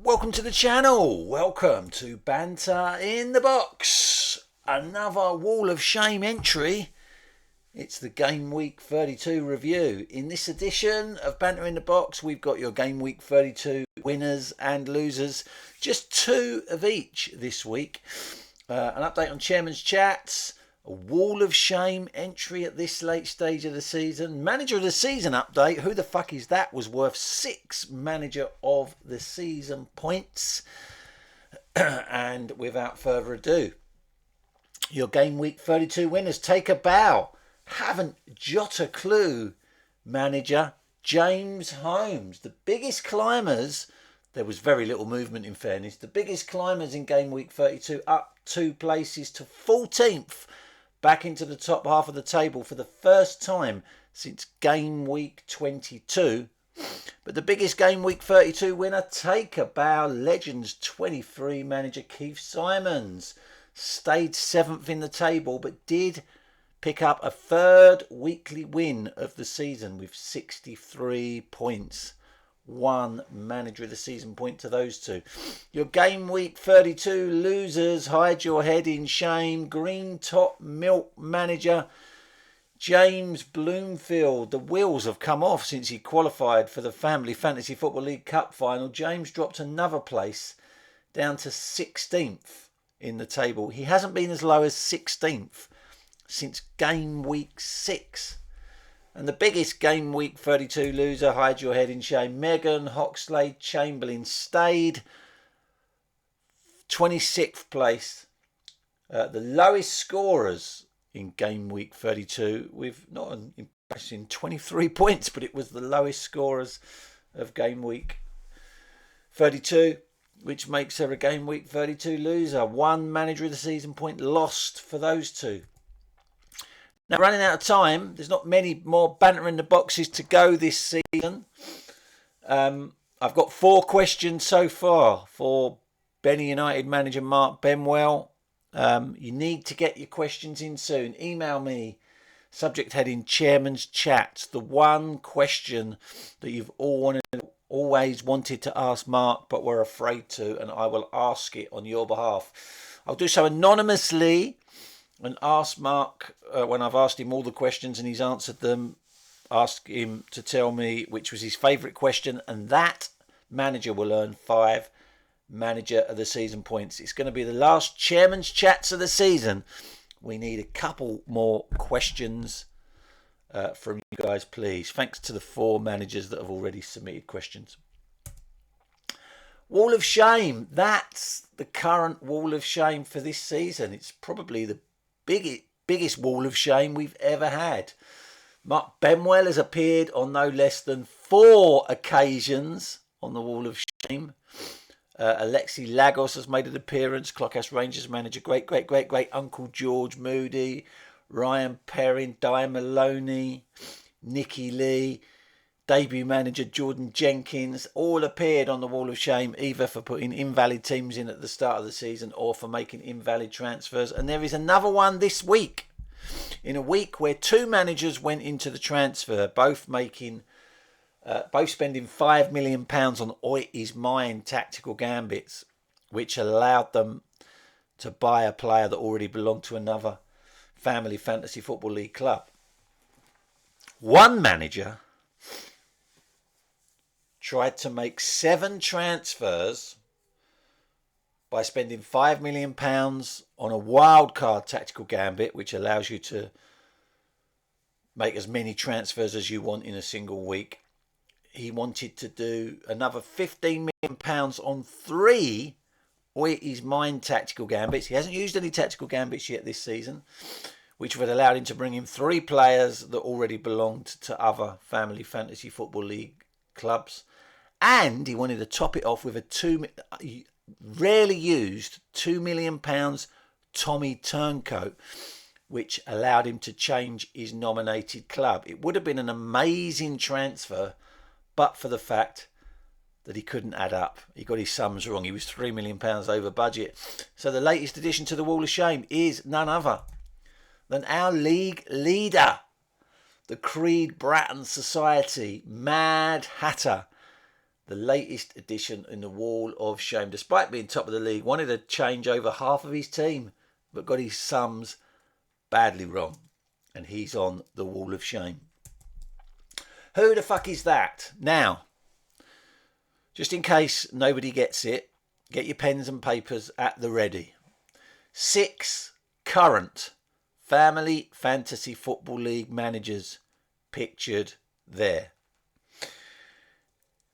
Welcome to the channel. Welcome to Banter in the Box. Another Wall of Shame entry. It's the Game Week 32 review. In this edition of Banter in the Box, we've got your Game Week 32 winners and losers. Just two of each this week. An update on Chairman's Chats. A Wall of Shame entry at this late stage of the season. Manager of the Season update. Who the fuck is that? Was worth 6 Manager of the Season points. And without further ado, your Game Week 32 winners. Take a bow. Haven't jot a clue. Manager James Holmes. The biggest climbers. There was very little movement in fairness. The biggest climbers in Game Week 32 up 2 places to 14th. Back into the top half of the table for the first time since Game Week 22. But the biggest Game Week 32 winner, take a bow. Legends 23 manager Keith Simons stayed 7th in the table, but did pick up a third weekly win of the season with 63 points. 1 manager of the season point to those two. Your Game Week 32 losers, hide your head in shame. Green Top Milk manager James Bloomfield. The wheels have come off since he qualified for the Family Fantasy Football League Cup final. James dropped another place down to 16th in the table. He hasn't been as low as 16th since Game Week 6. And the biggest Game Week 32 loser, hide your head in shame, Megan Hoxlade Chamberlain stayed 26th place. The lowest scorers in Game Week 32 with not an impressive 23 points, but it was the lowest scorers of Game Week 32, which makes her a Game Week 32 loser. 1 manager of the season point lost for those two. Now, running out of time, there's not many more Banter in the Boxes to go this season. I've got 4 questions so far for Benny United manager Mark Benwell. You need to get your questions in soon. Email me, subject heading Chairman's Chat. The one question that you've always wanted to ask Mark but were afraid to, and I will ask it on your behalf. I'll do so anonymously and ask Mark, when I've asked him all the questions and he's answered them, ask him to tell me which was his favourite question, and that manager will earn 5 manager of the season points. It's going to be the last Chairman's Chats of the season. We need a couple more questions from you guys, please. Thanks to the 4 managers that have already submitted questions. Wall of Shame. That's the current Wall of Shame for this season. It's probably the biggest Wall of Shame we've ever had. Mark Benwell has appeared on no less than 4 occasions on the Wall of Shame. Alexi Lagos has made an appearance. Clockhouse Rangers manager, great Uncle George Moody, Ryan Perrin, Di Maloney, Nicky Lee, debut manager Jordan Jenkins, all appeared on the Wall of Shame, either for putting invalid teams in at the start of the season or for making invalid transfers. And there is another one this week, in a week where 2 managers went into the transfer, both spending £5 million on Oi Is Mine tactical gambits, which allowed them to buy a player that already belonged to another Family Fantasy Football League club. One manager tried to make 7 transfers by spending £5 million on a wildcard tactical gambit, which allows you to make as many transfers as you want in a single week. He wanted to do another £15 million on 3 Oi Is Mine tactical gambits. He hasn't used any tactical gambits yet this season, which would allow him to bring in 3 players that already belonged to other Family Fantasy Football League clubs. And he wanted to top it off with a rarely used £2 million Tommy Turncoat, which allowed him to change his nominated club. It would have been an amazing transfer, but for the fact that he couldn't add up. He got his sums wrong. He was £3 million over budget. So the latest addition to the Wall of Shame is none other than our league leader, the Creed Bratton Society, Mad Hatter, the latest addition in the Wall of Shame. Despite being top of the league, wanted to change over half of his team, but got his sums badly wrong. And he's on the Wall of Shame. Who the fuck is that? Now, just in case nobody gets it, get your pens and papers at the ready. 6 current Family Fantasy Football League managers pictured there.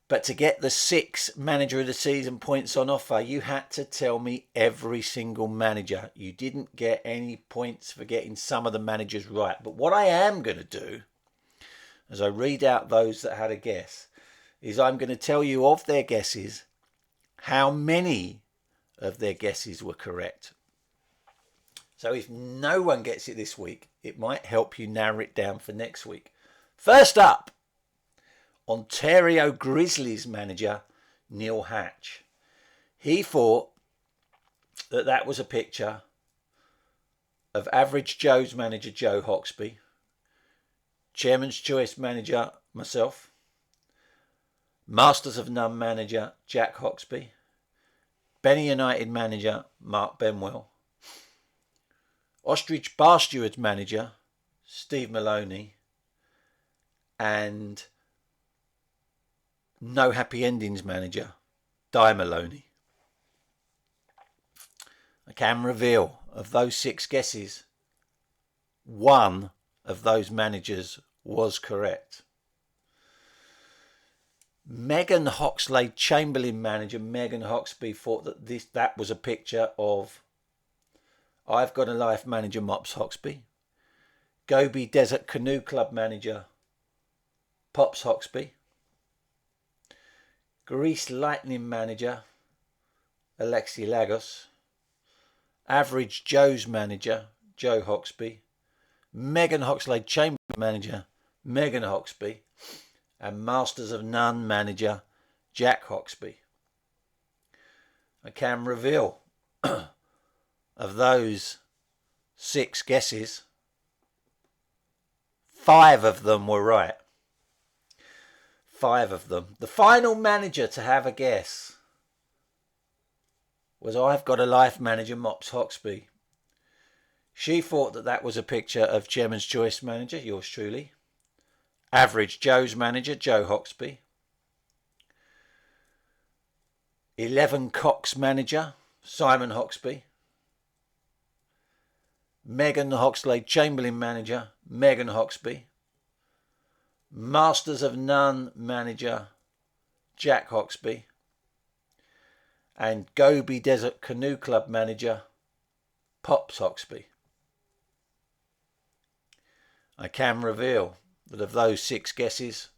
But to get the 6 Manager of the Season points on offer, you had to tell me every single manager. You didn't get any points for getting some of the managers right. But what I am going to do, as I read out those that had a guess, is I'm going to tell you of their guesses, how many of their guesses were correct. So if no one gets it this week, it might help you narrow it down for next week. First up, Ontario Grizzlies manager Neil Hatch. He thought that that was a picture of Average Joe's manager Joe Hawksby, Chairman's Choice manager myself, Masters of None manager Jack Hawksby, Benny United manager Mark Benwell, Ostrich Bar Stewards manager Steve Maloney, and No Happy Endings manager Di Maloney. I can reveal, of those 6 guesses, 1 of those managers was correct. Megan Hoxlade Chamberlain manager Megan Hawksby thought that that was a picture of I've Got a Life manager Mops Hawksby, Gobi Desert Canoe Club manager Pops Hawksby, Grease Lightning manager Alexi Lagos, Average Joe's manager Joe Hawksby, Megan Hoxlade Chamberlain manager Megan Hawksby, and Masters of None manager Jack Hawksby. I can reveal of those 6 guesses, 5 of them were right. 5 of them. The final manager to have a guess was I've Got a Life manager Mops Hawksby. She thought that that was a picture of Chairman's Choice manager, yours truly, Average Joe's manager Joe Hawksby, 11 Cox manager Simon Hawksby, Megan Hoxlade Chamberlain manager Megan Hawksby, Masters of None manager Jack Hawksby, and Gobi Desert Canoe Club manager Pops Hawksby. I can reveal that of those 6 guesses,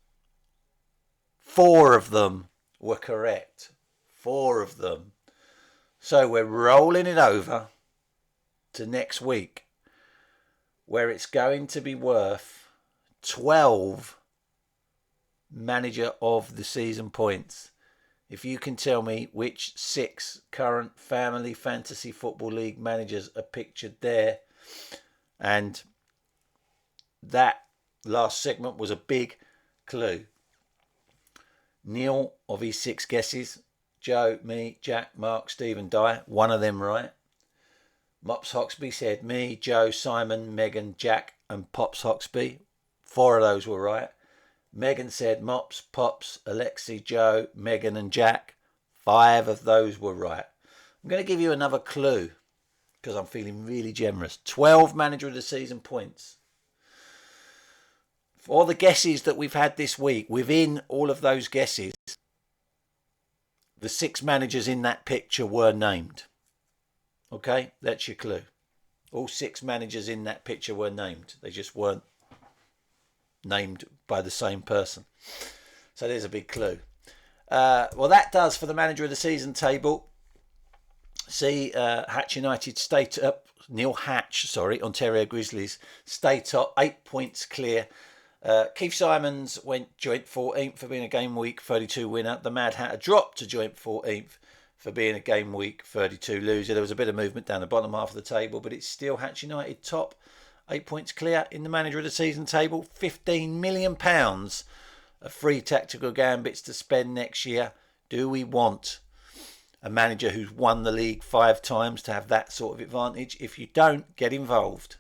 4 of them were correct. 4 of them. So we're rolling it over to next week, where it's going to be worth 12 Manager of the Season points. If you can tell me which 6 current Family Fantasy Football League managers are pictured there. And that last segment was a big clue. Neil, of his 6 guesses, Joe, me, Jack, Mark, Steve and Di, one of them right. Mops Hawksby said me, Joe, Simon, Megan, Jack and Pops Hawksby. 4 of those were right. Megan said Mops, Pops, Alexi, Joe, Megan and Jack. 5 of those were right. I'm going to give you another clue because I'm feeling really generous. 12 Manager of the Season points. For all the guesses that we've had this week, within all of those guesses, the 6 managers in that picture were named. Okay, that's your clue. All 6 managers in that picture were named. They just weren't named by the same person. So there's a big clue. Well, that does for the Manager of the Season table. See, Hatch United stay up. Neil Hatch, Ontario Grizzlies stay top. 8 points clear. Keith Simons went joint 14th for being a game week 32 winner. The Mad Hatter dropped to joint 14th for being a game week 32 loser. There was a bit of movement down the bottom half of the table, but it's still Hatch United top. 8 points clear in the Manager of the Season table. £15 million of free tactical gambits to spend next year. Do we want a manager who's won the league 5 times to have that sort of advantage? If you don't, get involved.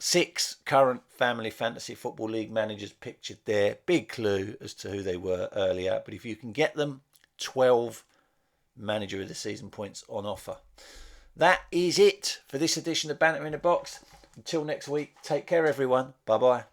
6 current Family Fantasy Football League managers pictured there. Big clue as to who they were earlier. But if you can get them, 12 Manager of the Season points on offer. That is it for this edition of Banter in a Box. Until next week, take care everyone. Bye-bye.